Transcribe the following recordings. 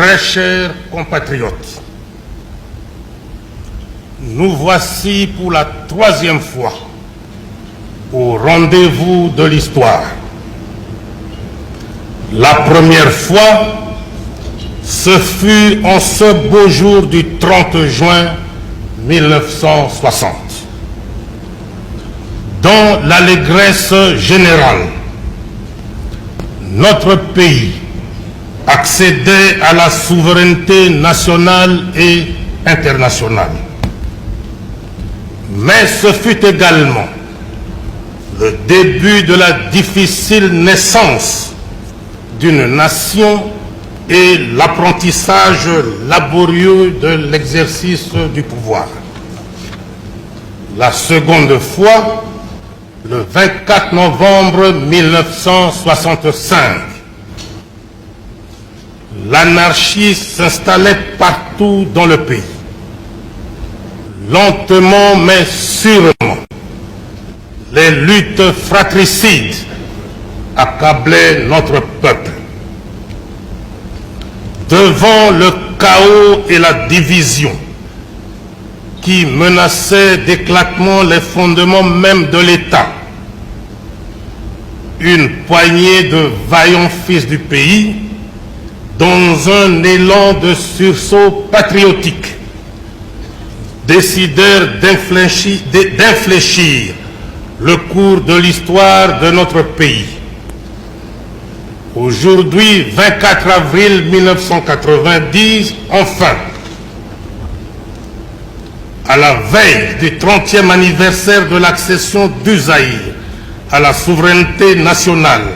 Très chers compatriotes, nous voici pour la troisième fois au rendez-vous de l'histoire. La première fois, ce fut en ce beau jour du 30 juin 1960. Dans l'allégresse générale, notre pays accédait à la souveraineté nationale et internationale. Mais ce fut également le début de la difficile naissance d'une nation et l'apprentissage laborieux de l'exercice du pouvoir. La seconde fois, le 24 novembre 1965, l'anarchie s'installait partout dans le pays. Lentement mais sûrement, les luttes fratricides accablaient notre peuple. Devant le chaos et la division qui menaçaient d'éclatement les fondements même de l'État, une poignée de vaillants fils du pays, dans un élan de sursaut patriotique, décidèrent d'infléchir le cours de l'histoire de notre pays. Aujourd'hui, 24 avril 1990, enfin, à la veille du 30e anniversaire de l'accession du Zaïre à la souveraineté nationale,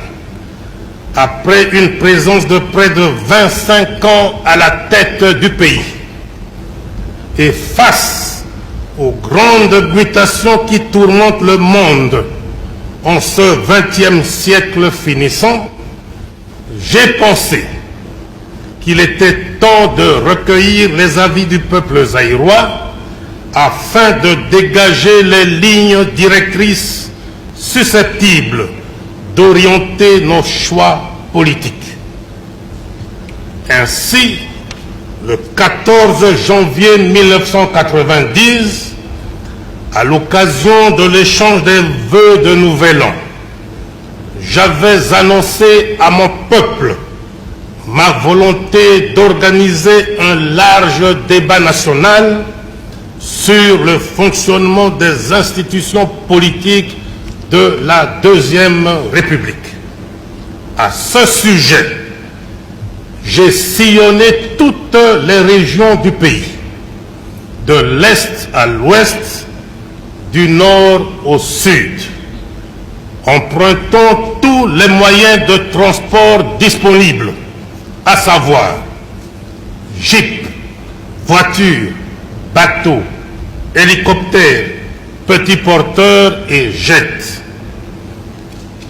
après une présence de près de 25 ans à la tête du pays, et face aux grandes mutations qui tourmentent le monde en ce 20e siècle finissant, j'ai pensé qu'il était temps de recueillir les avis du peuple zaïrois afin de dégager les lignes directrices susceptibles d'orienter nos choix politiques. Ainsi, le 14 janvier 1990, à l'occasion de l'échange des vœux de Nouvel An, j'avais annoncé à mon peuple ma volonté d'organiser un large débat national sur le fonctionnement des institutions politiques de la Deuxième République. À ce sujet, j'ai sillonné toutes les régions du pays, de l'Est à l'Ouest, du Nord au Sud, empruntant tous les moyens de transport disponibles, à savoir jeep, voitures, bateaux, hélicoptères, petits porteurs et jets.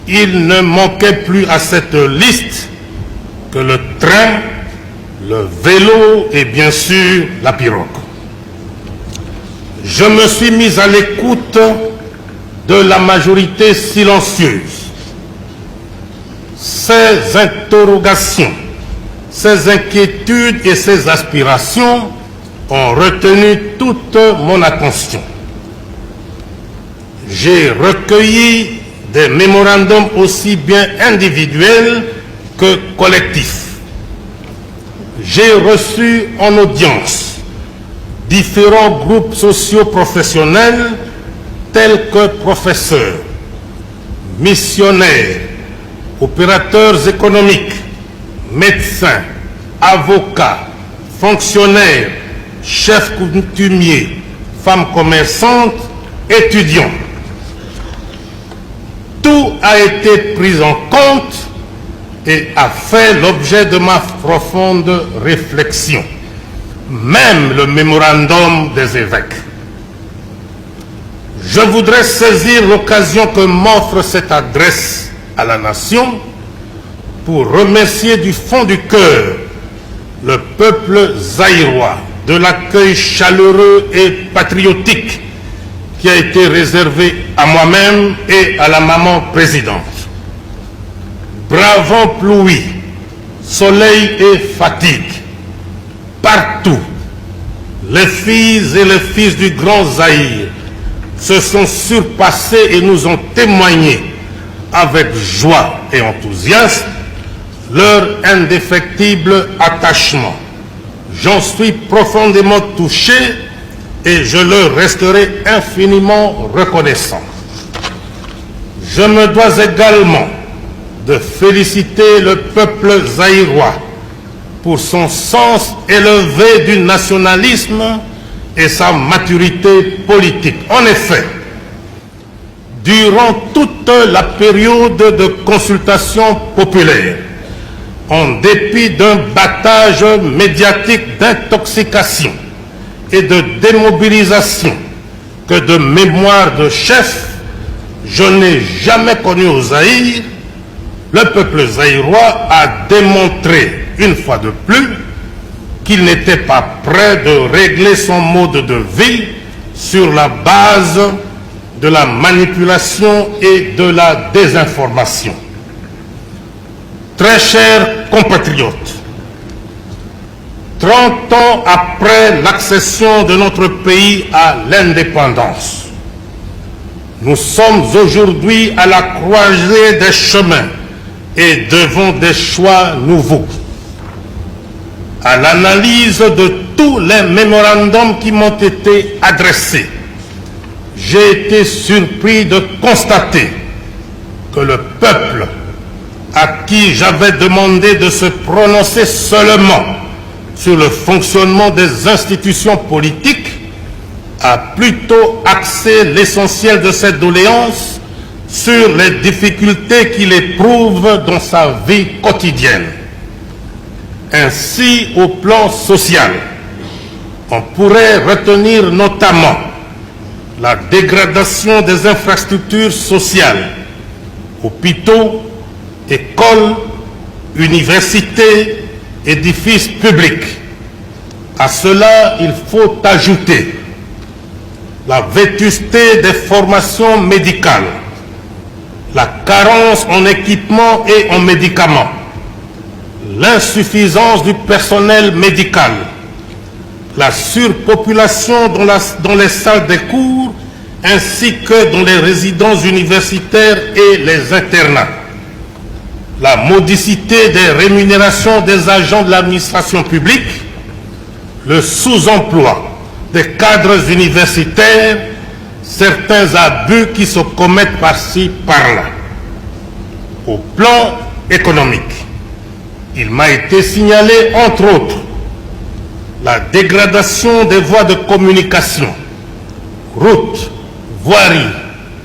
Il ne manquait plus à cette liste que le train, le vélo et bien sûr la pirogue. Je me suis mis à l'écoute de la majorité silencieuse. Ces interrogations, ces inquiétudes et ces aspirations ont retenu toute mon attention. J'ai recueilli des mémorandums aussi bien individuels que collectifs. J'ai reçu en audience différents groupes socio-professionnels tels que professeurs, missionnaires, opérateurs économiques, médecins, avocats, fonctionnaires, chefs coutumiers, femmes commerçantes, étudiants. Tout a été pris en compte et a fait l'objet de ma profonde réflexion, même le mémorandum des évêques. Je voudrais saisir l'occasion que m'offre cette adresse à la nation pour remercier du fond du cœur le peuple zaïrois de l'accueil chaleureux et patriotique qui a été réservé à moi-même et à la maman présidente. Bravant pluie, soleil et fatigue, partout, les filles et les fils du Grand Zaïre se sont surpassés et nous ont témoigné avec joie et enthousiasme leur indéfectible attachement. J'en suis profondément touché et je leur resterai infiniment reconnaissant. Je me dois également de féliciter le peuple zaïrois pour son sens élevé du nationalisme et sa maturité politique. En effet, durant toute la période de consultation populaire, en dépit d'un battage médiatique d'intoxication et de démobilisation que de mémoire de chef, je n'ai jamais connu au Zaïre, le peuple zaïrois a démontré une fois de plus qu'il n'était pas prêt de régler son mode de vie sur la base de la manipulation et de la désinformation. Très chers compatriotes, 30 ans après l'accession de notre pays à l'indépendance, nous sommes aujourd'hui à la croisée des chemins et devant des choix nouveaux. À l'analyse de tous les mémorandums qui m'ont été adressés, j'ai été surpris de constater que le peuple à qui j'avais demandé de se prononcer seulement sur le fonctionnement des institutions politiques a plutôt axé l'essentiel de cette doléance sur les difficultés qu'il éprouve dans sa vie quotidienne. Ainsi, au plan social, on pourrait retenir notamment la dégradation des infrastructures sociales, hôpitaux, écoles, universités, édifices publics. À cela, il faut ajouter la vétusté des formations médicales, la carence en équipements et en médicaments, l'insuffisance du personnel médical, la surpopulation dans les salles des cours ainsi que dans les résidences universitaires et les internats, la modicité des rémunérations des agents de l'administration publique, le sous-emploi des cadres universitaires, certains abus qui se commettent par-ci, par-là. Au plan économique, il m'a été signalé, entre autres, la dégradation des voies de communication, routes, voiries,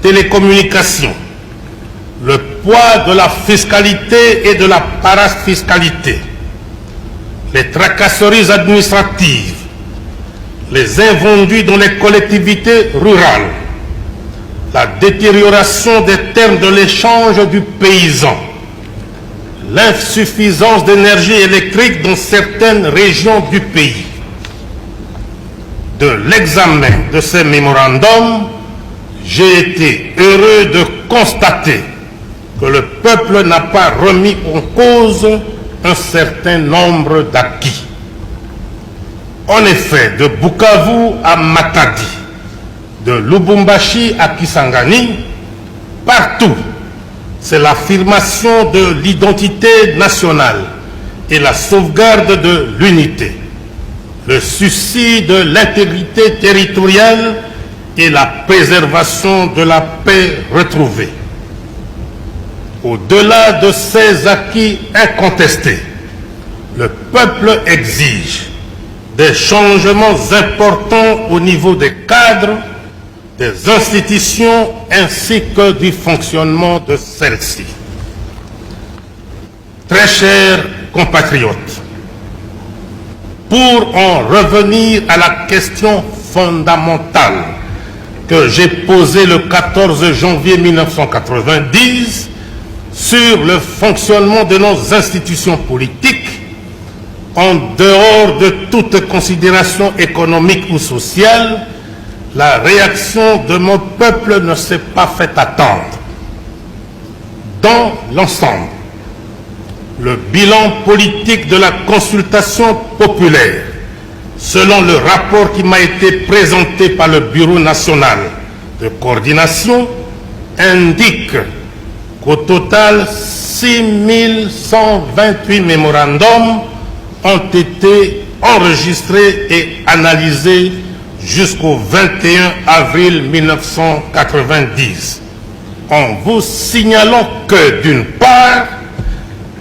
télécommunications, le poids de la fiscalité et de la parafiscalité, les tracasseries administratives, les invendus dans les collectivités rurales, la détérioration des termes de l'échange du paysan, l'insuffisance d'énergie électrique dans certaines régions du pays. De l'examen de ces mémorandums, j'ai été heureux de constater que le peuple n'a pas remis en cause un certain nombre d'acquis. En effet, de Bukavu à Matadi, de Lubumbashi à Kisangani, partout, c'est l'affirmation de l'identité nationale et la sauvegarde de l'unité, le souci de l'intégrité territoriale et la préservation de la paix retrouvée. Au-delà de ces acquis incontestés, le peuple exige des changements importants au niveau des cadres, des institutions ainsi que du fonctionnement de celles-ci. Très chers compatriotes, pour en revenir à la question fondamentale que j'ai posée le 14 janvier 1990 sur le fonctionnement de nos institutions politiques, en dehors de toute considération économique ou sociale, la réaction de mon peuple ne s'est pas fait attendre. Dans l'ensemble, le bilan politique de la consultation populaire selon le rapport qui m'a été présenté par le Bureau national de coordination, indique qu'au total, 6128 mémorandums ont été enregistrés et analysés jusqu'au 21 avril 1990. En vous signalant que, d'une part,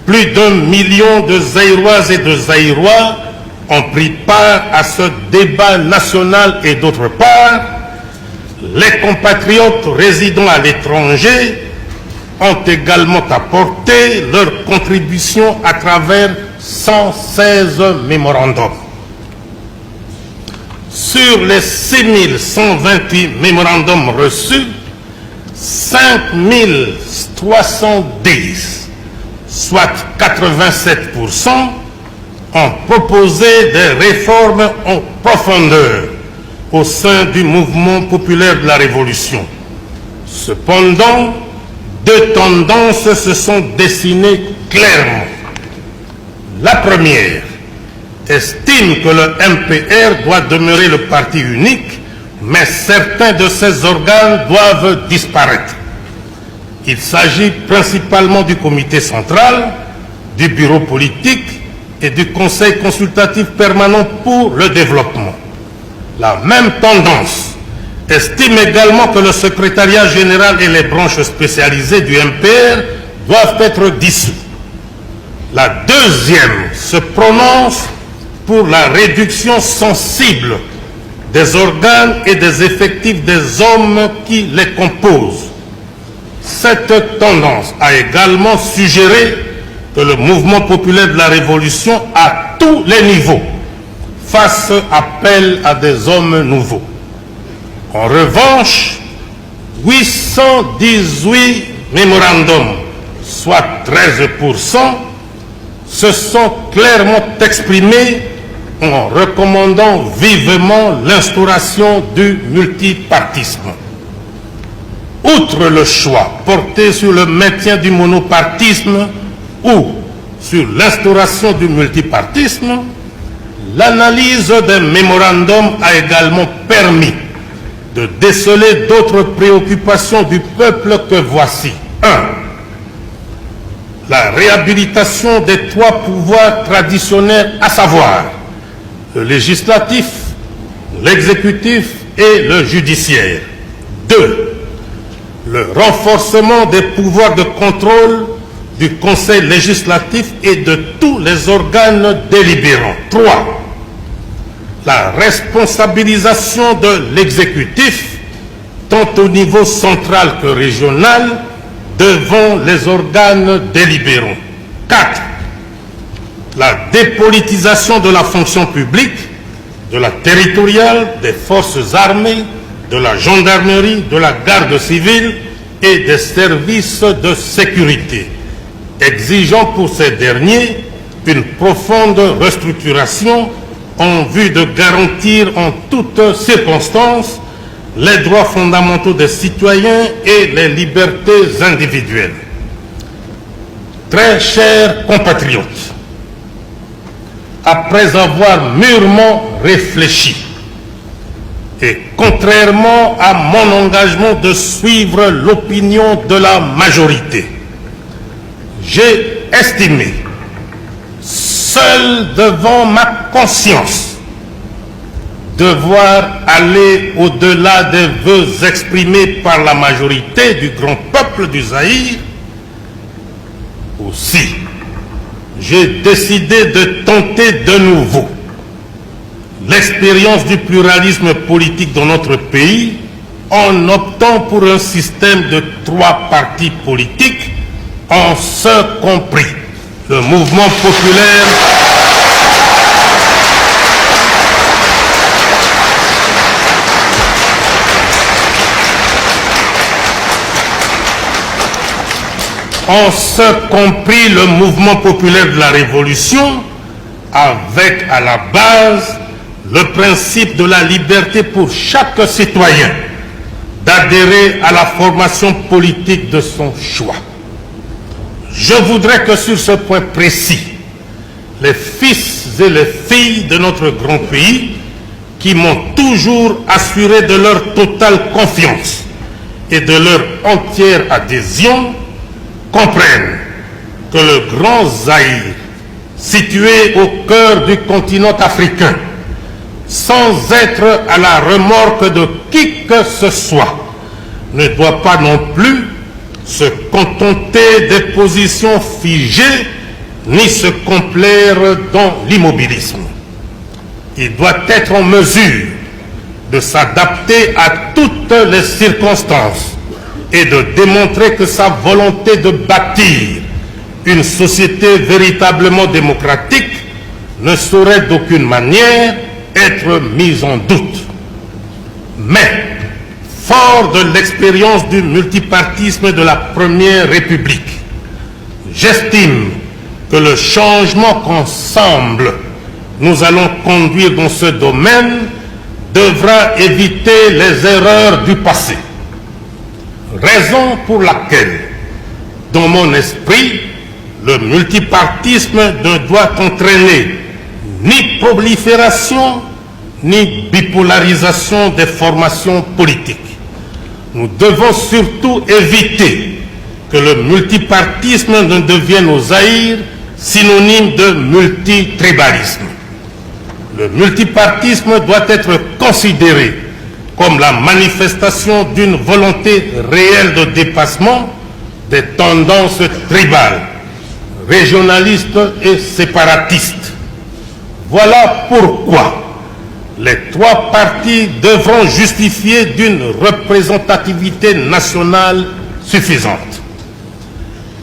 plus d'1 million de Zaïroises et de Zaïrois ont pris part à ce débat national et d'autre part, les compatriotes résidant à l'étranger ont également apporté leur contribution à travers 116 mémorandums. Sur les 6128 mémorandums reçus, 5310, soit 87%, ont proposé des réformes en profondeur au sein du mouvement populaire de la Révolution. Cependant, deux tendances se sont dessinées clairement. La première estime que le MPR doit demeurer le parti unique, mais certains de ses organes doivent disparaître. Il s'agit principalement du comité central, du bureau politique et du conseil consultatif permanent pour le développement. La même tendance estime également que le secrétariat général et les branches spécialisées du MPR doivent être dissous. La deuxième se prononce pour la réduction sensible des organes et des effectifs des hommes qui les composent. Cette tendance a également suggéré que le mouvement populaire de la Révolution, à tous les niveaux, fasse appel à des hommes nouveaux. En revanche, 818 mémorandums, soit 13%, se sont clairement exprimés en recommandant vivement l'instauration du multipartisme. Outre le choix porté sur le maintien du monopartisme ou sur l'instauration du multipartisme, l'analyse des mémorandums a également permis de déceler d'autres préoccupations du peuple que voici. 1. La réhabilitation des trois pouvoirs traditionnels, à savoir le législatif, l'exécutif et le judiciaire. 2. Le renforcement des pouvoirs de contrôle du Conseil législatif et de tous les organes délibérants. 3. La responsabilisation de l'exécutif, tant au niveau central que régional, devant les organes délibérants. 4. La dépolitisation de la fonction publique, de la territoriale, des forces armées, de la gendarmerie, de la garde civile et des services de sécurité, exigeant pour ces derniers une profonde restructuration en vue de garantir en toutes circonstances les droits fondamentaux des citoyens et les libertés individuelles. Très chers compatriotes, après avoir mûrement réfléchi et contrairement à mon engagement de suivre l'opinion de la majorité, j'ai estimé, seul devant ma conscience, devoir aller au-delà des vœux exprimés par la majorité du grand peuple du Zaïre. Aussi, j'ai décidé de tenter de nouveau l'expérience du pluralisme politique dans notre pays en optant pour un système de 3 partis politiques, en ce compris le mouvement populaire le mouvement populaire de la Révolution, avec à la base le principe de la liberté pour chaque citoyen d'adhérer à la formation politique de son choix. Je voudrais que sur ce point précis, les fils et les filles de notre grand pays qui m'ont toujours assuré de leur totale confiance et de leur entière adhésion comprennent que le Grand Zaïre, situé au cœur du continent africain, sans être à la remorque de qui que ce soit, ne doit pas non plus se contenter des positions figées ni se complaire dans l'immobilisme. Il doit être en mesure de s'adapter à toutes les circonstances et de démontrer que sa volonté de bâtir une société véritablement démocratique ne saurait d'aucune manière être mise en doute. Mais, fort de l'expérience du multipartisme de la Première République, j'estime que le changement qu'ensemble nous allons conduire dans ce domaine devra éviter les erreurs du passé. Raison pour laquelle, dans mon esprit, le multipartisme ne doit entraîner ni prolifération ni bipolarisation des formations politiques. Nous devons surtout éviter que le multipartisme ne devienne au Zaïre synonyme de multitribalisme. Le multipartisme doit être considéré comme la manifestation d'une volonté réelle de dépassement des tendances tribales, régionalistes et séparatistes. Voilà pourquoi les trois partis devront justifier d'une représentativité nationale suffisante.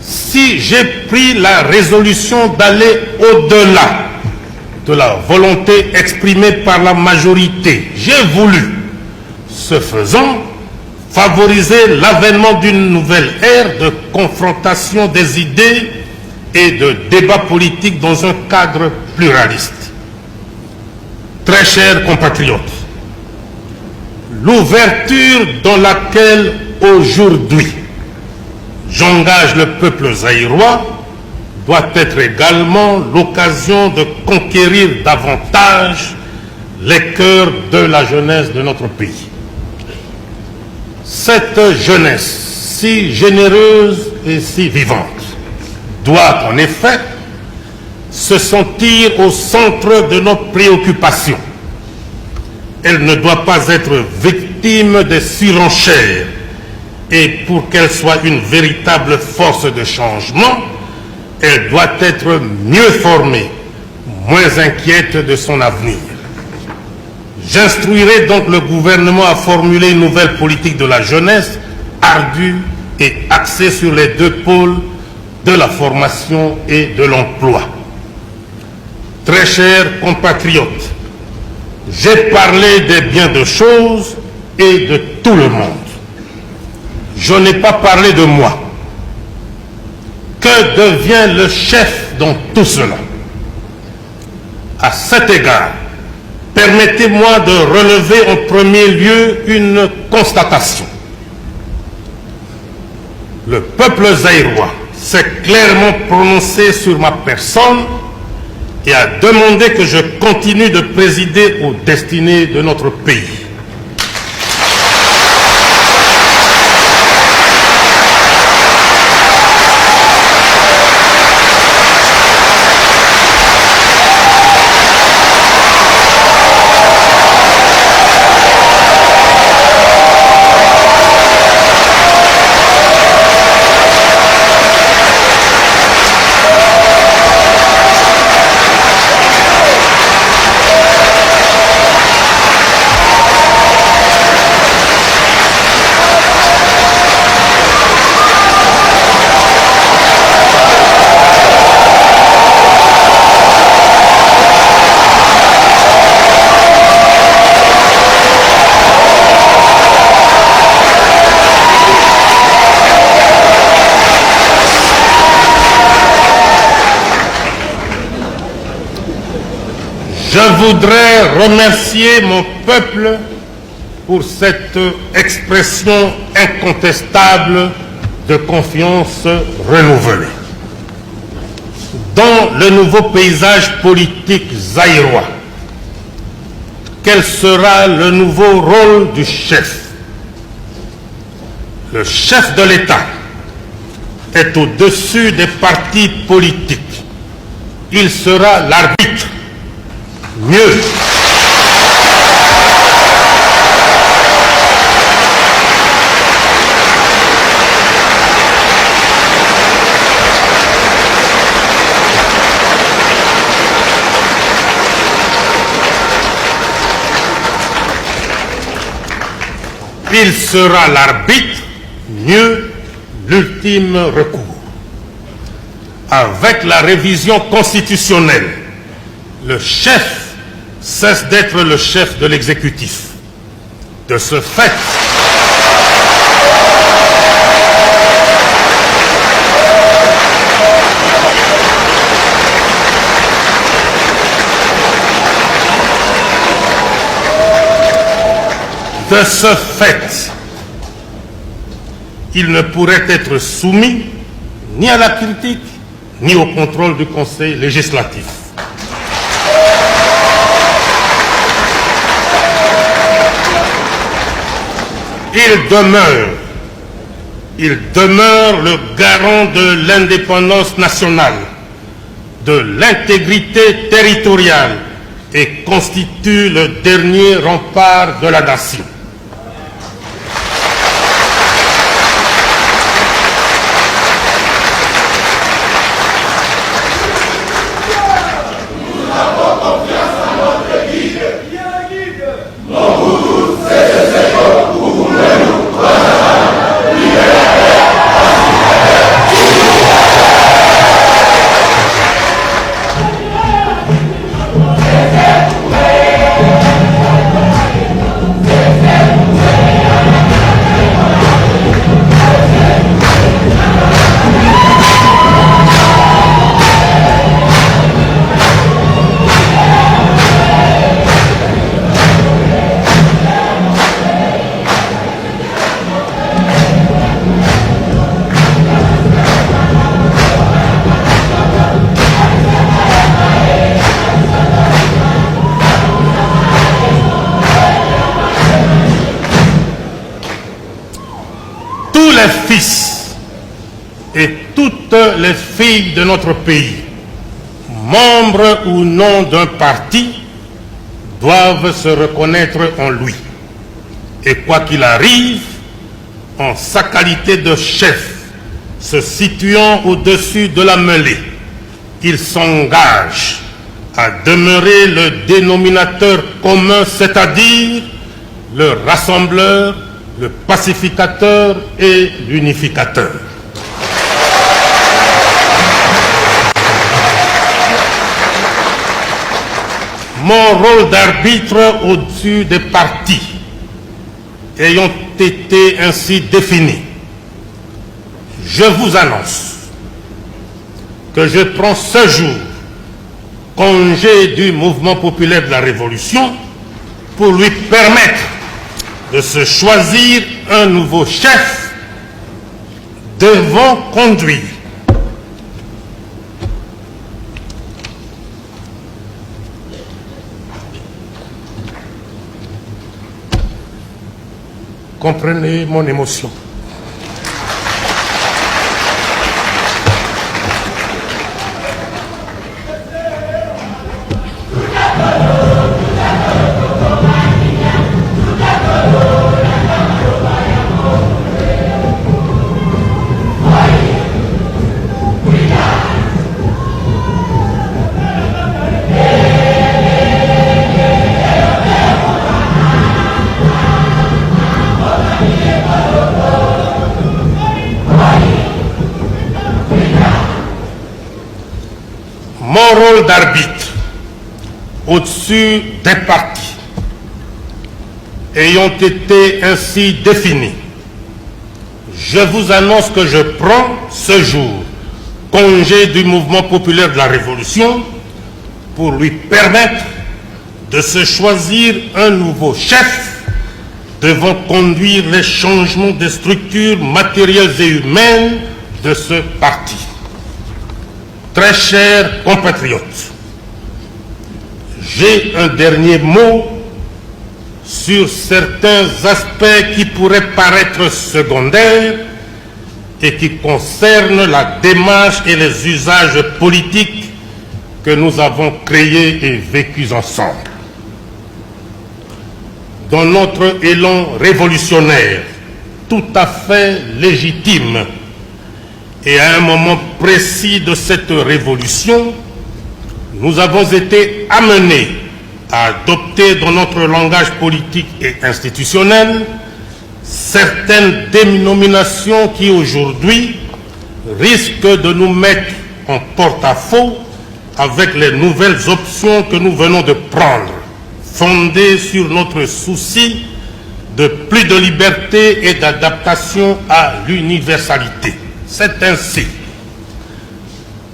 Si j'ai pris la résolution d'aller au-delà de la volonté exprimée par la majorité, j'ai voulu, ce faisant, favoriser l'avènement d'une nouvelle ère de confrontation des idées et de débat politique dans un cadre pluraliste. Très chers compatriotes, l'ouverture dans laquelle aujourd'hui j'engage le peuple zaïrois doit être également l'occasion de conquérir davantage les cœurs de la jeunesse de notre pays. Cette jeunesse si généreuse et si vivante doit en effet se sentir au centre de nos préoccupations. Elle ne doit pas être victime des surenchères et pour qu'elle soit une véritable force de changement, elle doit être mieux formée, moins inquiète de son avenir. J'instruirai donc le gouvernement à formuler une nouvelle politique de la jeunesse ardue et axée sur les deux pôles de la formation et de l'emploi. Très chers compatriotes, j'ai parlé des biens de choses et de tout le monde. Je n'ai pas parlé de moi. Que devient le chef dans tout cela? À cet égard, permettez-moi de relever en premier lieu une constatation. Le peuple zaïrois s'est clairement prononcé sur ma personne et a demandé que je continue de présider aux destinées de notre pays. Je voudrais remercier mon peuple pour cette expression incontestable de confiance renouvelée. dans le nouveau paysage politique zaïrois. Quel sera le nouveau rôle du chef? Le chef de l'État est au-dessus des partis politiques. Il sera l'arbitre. Mieux, il sera l'arbitre, mieux, l'ultime recours. Avec la révision constitutionnelle, le chef cesse d'être le chef de l'exécutif. De ce fait, il ne pourrait être soumis ni à la critique, ni au contrôle du Conseil législatif. Il demeure le garant de l'indépendance nationale, de l'intégrité territoriale et constitue le dernier rempart de la nation. Les fils et toutes les filles de notre pays, membres ou non d'un parti, doivent se reconnaître en lui. Et quoi qu'il arrive, en sa qualité de chef, se situant au-dessus de la mêlée, il s'engage à demeurer le dénominateur commun, c'est-à-dire le rassembleur, le pacificateur et l'unificateur. Mon rôle d'arbitre au-dessus des partis ayant été ainsi défini, je vous annonce que je prends ce jour congé du mouvement populaire de la Révolution pour lui permettre de se choisir un nouveau chef devant conduire comprenez mon émotion. Mon rôle d'arbitre au-dessus des partis ayant été ainsi défini, je vous annonce que je prends ce jour congé du mouvement populaire de la Révolution pour lui permettre de se choisir un nouveau chef devant conduire les changements des structures matérielles et humaines de ce parti. Très chers compatriotes, j'ai un dernier mot sur certains aspects qui pourraient paraître secondaires et qui concernent la démarche et les usages politiques que nous avons créés et vécus ensemble. Dans notre élan révolutionnaire, tout à fait légitime, et à un moment précis de cette révolution, nous avons été amenés à adopter dans notre langage politique et institutionnel certaines dénominations qui aujourd'hui risquent de nous mettre en porte-à-faux avec les nouvelles options que nous venons de prendre, fondées sur notre souci de plus de liberté et d'adaptation à l'universalité. C'est ainsi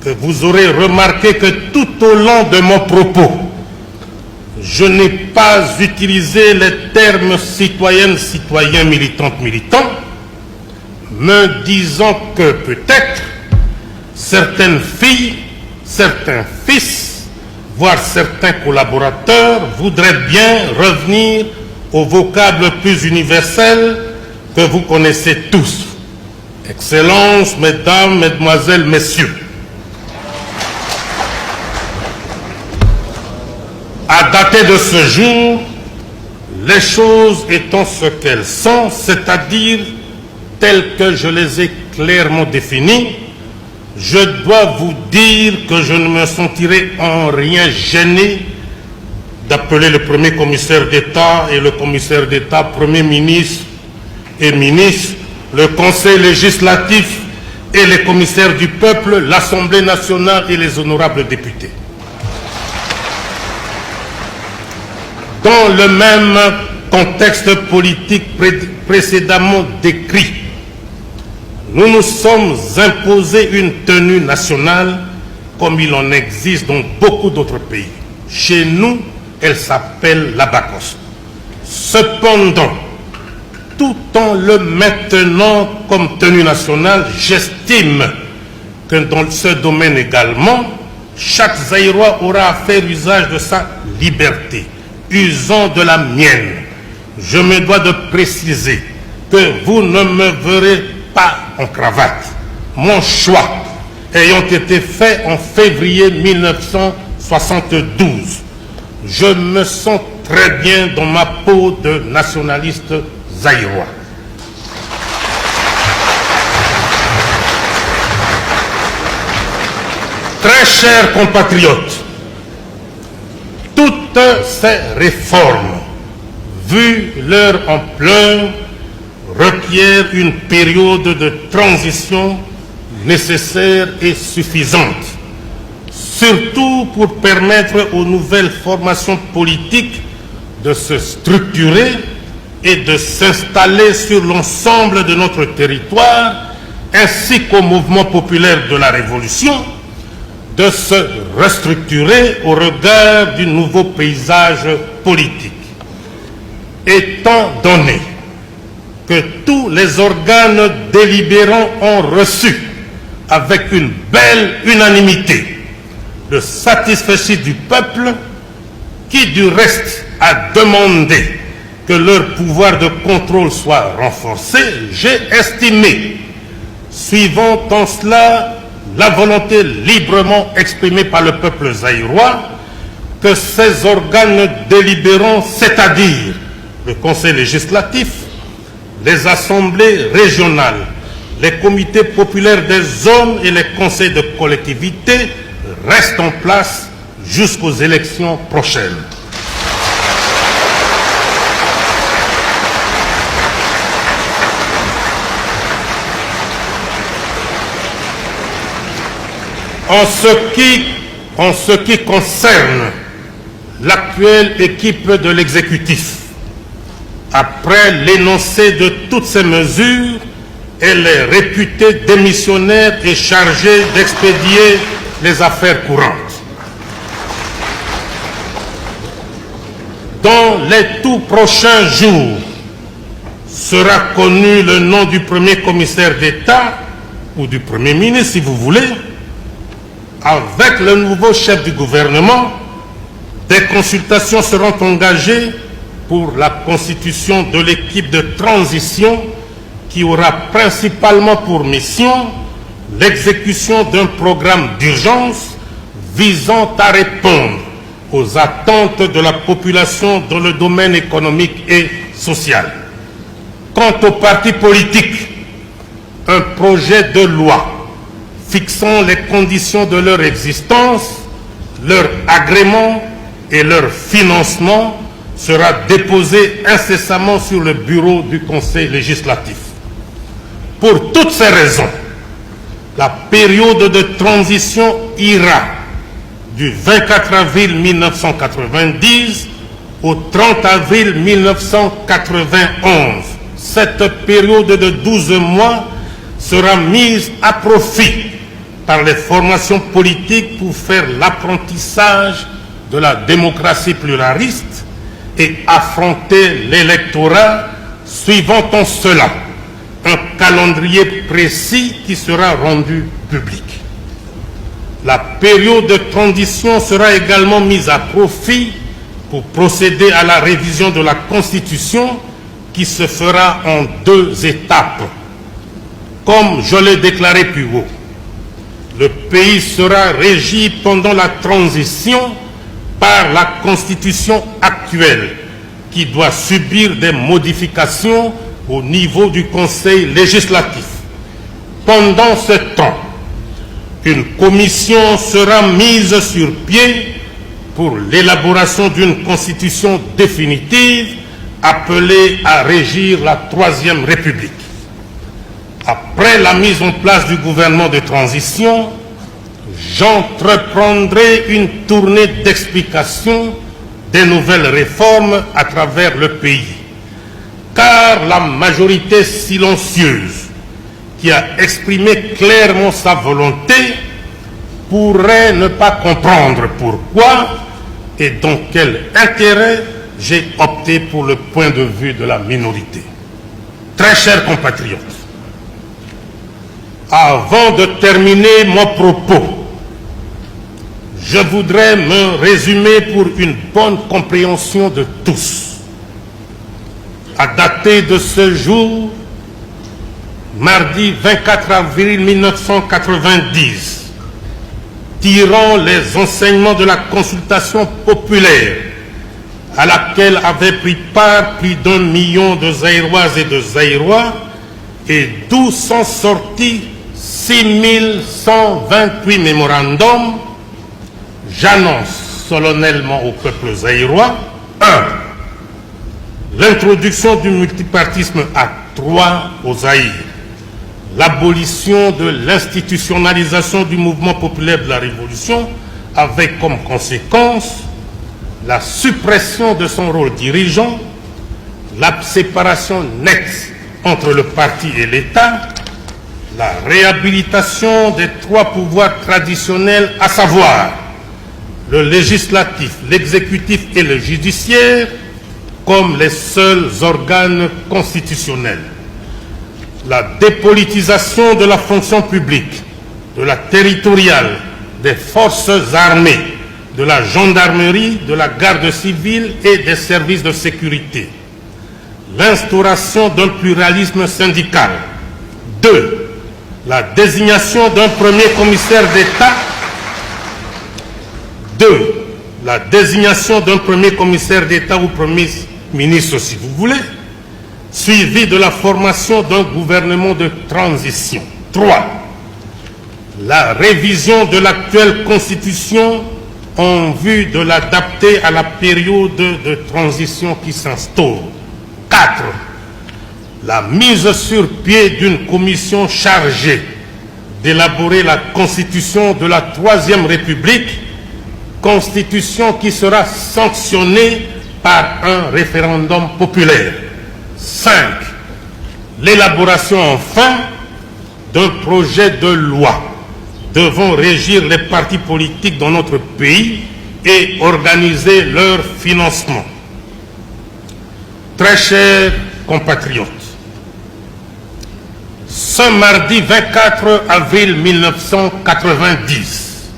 que vous aurez remarqué que tout au long de mon propos, je n'ai pas utilisé les termes citoyennes, citoyens, militantes, militants, me disant que peut-être certaines filles, certains fils, voire certains collaborateurs voudraient bien revenir au vocable plus universel que vous connaissez tous. Excellences, mesdames, mesdemoiselles, messieurs. À dater de ce jour, les choses étant ce qu'elles sont, c'est-à-dire telles que je les ai clairement définies, je dois vous dire que je ne me sentirai en rien gêné d'appeler le premier commissaire d'État et le commissaire d'État, premier ministre et ministre, le Conseil législatif et les commissaires du peuple, l'Assemblée nationale et les honorables députés. Dans le même contexte politique précédemment décrit, nous nous sommes imposés une tenue nationale comme il en existe dans beaucoup d'autres pays. Chez nous, elle s'appelle l'abacos. Cependant, tout en le maintenant comme tenue nationale, j'estime que dans ce domaine également, chaque Zaïrois aura à faire usage de sa liberté. Usant de la mienne, je me dois de préciser que vous ne me verrez pas en cravate. Mon choix ayant été fait en février 1972, je me sens très bien dans ma peau de nationaliste zaïrois. Très chers compatriotes, toutes ces réformes, vu leur ampleur, requièrent une période de transition nécessaire et suffisante, surtout pour permettre aux nouvelles formations politiques de se structurer et de s'installer sur l'ensemble de notre territoire, ainsi qu'au mouvement populaire de la Révolution, de se restructurer au regard du nouveau paysage politique. Étant donné que tous les organes délibérants ont reçu avec une belle unanimité le satisfecit du peuple, qui du reste a demandé que leur pouvoir de contrôle soit renforcé, j'ai estimé, suivant en cela la volonté librement exprimée par le peuple zaïrois, que ces organes délibérants, c'est-à-dire le Conseil législatif, les assemblées régionales, les comités populaires des zones et les conseils de collectivité restent en place jusqu'aux élections prochaines. En ce qui concerne l'actuelle équipe de l'exécutif, après l'énoncé de toutes ces mesures, elle est réputée démissionnaire et chargée d'expédier les affaires courantes. Dans les tout prochains jours, sera connu le nom du premier commissaire d'État, ou du premier ministre si vous voulez, avec le nouveau chef du gouvernement, des consultations seront engagées pour la constitution de l'équipe de transition qui aura principalement pour mission l'exécution d'un programme d'urgence visant à répondre aux attentes de la population dans le domaine économique et social. Quant aux partis politiques, un projet de loi fixant les conditions de leur existence, leur agrément et leur financement sera déposé incessamment sur le bureau du Conseil législatif. Pour toutes ces raisons, la période de transition ira du 24 avril 1990 au 30 avril 1991. Cette période de 12 mois sera mise à profit par les formations politiques pour faire l'apprentissage de la démocratie pluraliste et affronter l'électorat, suivant en cela un calendrier précis qui sera rendu public. La période de transition sera également mise à profit pour procéder à la révision de la Constitution qui se fera en 2 étapes. Comme je l'ai déclaré plus haut, le pays sera régi pendant la transition par la Constitution actuelle qui doit subir des modifications au niveau du Conseil législatif. Pendant ce temps, une commission sera mise sur pied pour l'élaboration d'une constitution définitive appelée à régir la Troisième République. Après la mise en place du gouvernement de transition, j'entreprendrai une tournée d'explication des nouvelles réformes à travers le pays, car la majorité silencieuse qui a exprimé clairement sa volonté pourrait ne pas comprendre pourquoi et dans quel intérêt j'ai opté pour le point de vue de la minorité. Très chers compatriotes, avant de terminer mon propos, je voudrais me résumer pour une bonne compréhension de tous. À dater de ce jour, mardi 24 avril 1990, tirant les enseignements de la consultation populaire à laquelle avaient pris part plus d'1 million de Zaïroises et de Zaïrois et d'où sont sortis 6128 mémorandums, j'annonce solennellement au peuple zaïrois 1. L'introduction du multipartisme à 3 au Zaïre, l'abolition de l'institutionnalisation du mouvement populaire de la Révolution avec comme conséquence la suppression de son rôle dirigeant, la séparation nette entre le parti et l'État, la réhabilitation des 3 pouvoirs traditionnels, à savoir le législatif, l'exécutif et le judiciaire, comme les seuls organes constitutionnels. La dépolitisation de la fonction publique, de la territoriale, des forces armées, de la gendarmerie, de la garde civile et des services de sécurité. L'instauration d'un pluralisme syndical. 2. La désignation d'un premier commissaire d'État. 2. La désignation d'un premier commissaire d'État ou premier ministre, si vous voulez, suivi de la formation d'un gouvernement de transition. 3. La révision de l'actuelle Constitution en vue de l'adapter à la période de transition qui s'instaure. 4. La mise sur pied d'une commission chargée d'élaborer la Constitution de la Troisième République, Constitution qui sera sanctionnée par un référendum populaire. 5. L'élaboration enfin d'un projet de loi devant régir les partis politiques dans notre pays et organiser leur financement. Très chers compatriotes, ce mardi 24 avril 1990,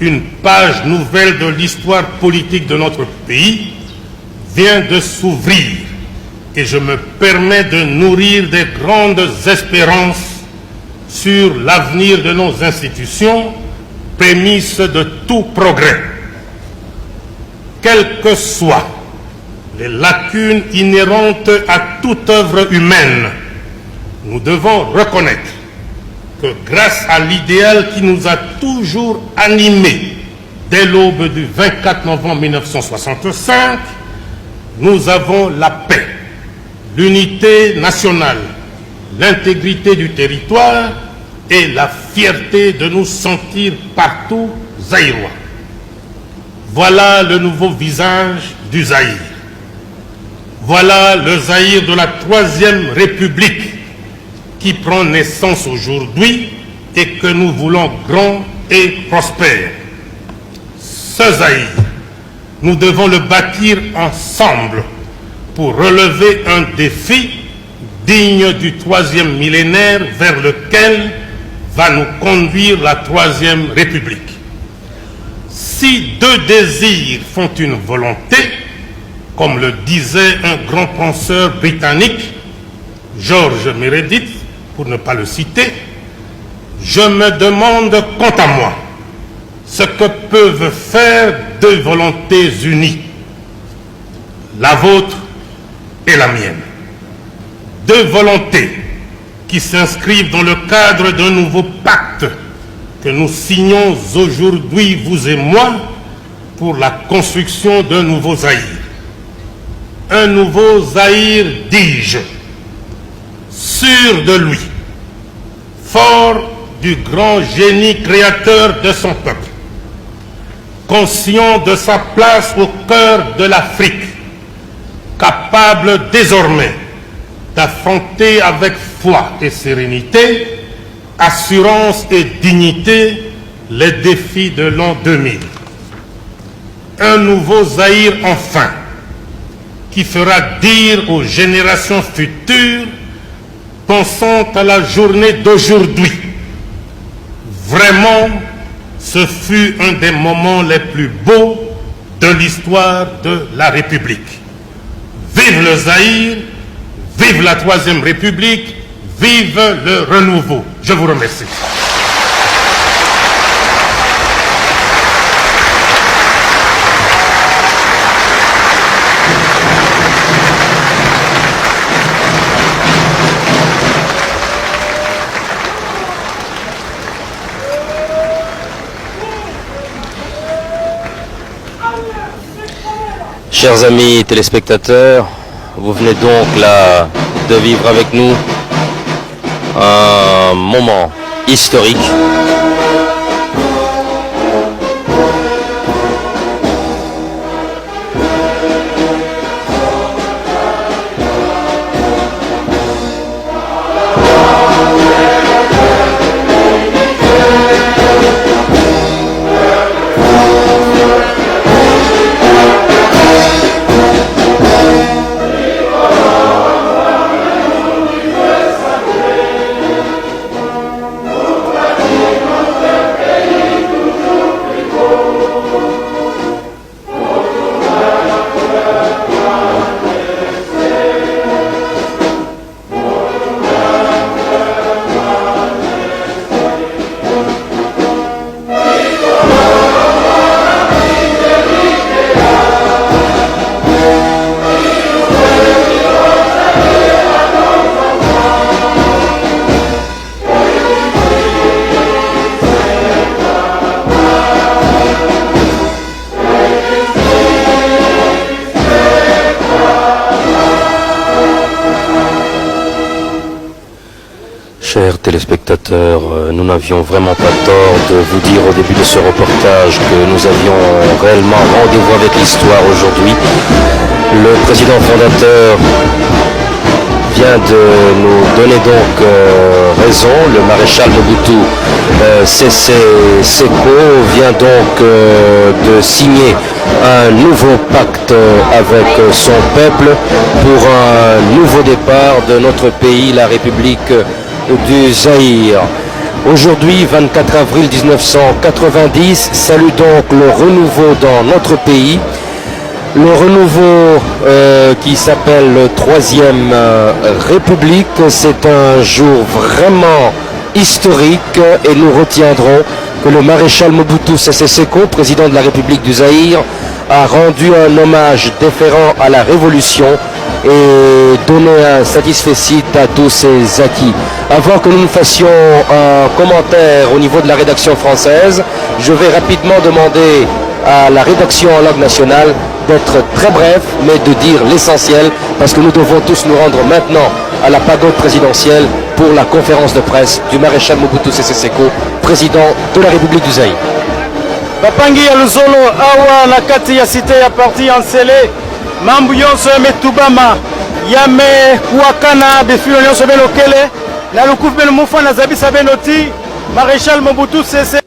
une page nouvelle de l'histoire politique de notre pays vient de s'ouvrir et je me permets de nourrir des grandes espérances sur l'avenir de nos institutions, prémisse de tout progrès. Quelles que soient les lacunes inhérentes à toute œuvre humaine, nous devons reconnaître que grâce à l'idéal qui nous a toujours animés dès l'aube du 24 novembre 1965, nous avons la paix, l'unité nationale, l'intégrité du territoire et la fierté de nous sentir partout zaïrois. Voilà le nouveau visage du Zaïre. Voilà le Zaïre de la Troisième République qui prend naissance aujourd'hui et que nous voulons grand et prospère. Ce Zaïre, nous devons le bâtir ensemble pour relever un défi digne du troisième millénaire vers lequel va nous conduire la Troisième République. Si deux désirs font une volonté, comme le disait un grand penseur britannique, George Meredith, pour ne pas le citer, je me demande quant à moi ce que peuvent faire deux volontés unies, la vôtre et la mienne. Deux volontés qui s'inscrivent dans le cadre d'un nouveau pacte que nous signons aujourd'hui, vous et moi, pour la construction d'un nouveau Zaïre. Un nouveau Zaïre, dis-je, sûr de lui, fort du grand génie créateur de son peuple, conscient de sa place au cœur de l'Afrique, capable désormais d'affronter avec foi et sérénité, assurance et dignité les défis de l'an 2000. Un nouveau Zaïre enfin, qui fera dire aux générations futures, pensant à la journée d'aujourd'hui, vraiment, ce fut un des moments les plus beaux de l'histoire de la République. Vive le Zaïre, vive la Troisième République, vive le renouveau. Je vous remercie. Chers amis téléspectateurs, vous venez donc là de vivre avec nous un moment historique. Chers téléspectateurs, nous n'avions vraiment pas tort de vous dire au début de ce reportage que nous avions réellement rendez-vous avec l'histoire aujourd'hui. Le président fondateur vient de nous donner donc raison. Le maréchal Mobutu Sese Seko vient donc de signer un nouveau pacte avec son peuple pour un nouveau départ de notre pays, la République du Zaïre. Aujourd'hui, 24 avril 1990, salue donc le renouveau dans notre pays. Le renouveau qui s'appelle le 3e République, c'est un jour vraiment historique et nous retiendrons que le maréchal Mobutu Sese Seko, président de la République du Zaïre, a rendu un hommage déférent à la révolution et donné un satisfecit à tous ses acquis. Avant que nous fassions un commentaire au niveau de la rédaction française, je vais rapidement demander à la rédaction en langue nationale d'être très bref, mais de dire l'essentiel, parce que nous devons tous nous rendre maintenant à la pagode présidentielle pour la conférence de presse du maréchal Mobutu Sese Seko, président de la République du Zaïre. Bapangi ya Luzolo awa na kati ya site ya parti Ansele mambu yonso metubama yame kuakana befilo yonso belokele na lukufu beno mufana zabisa benoti maréchal Mobutu Sese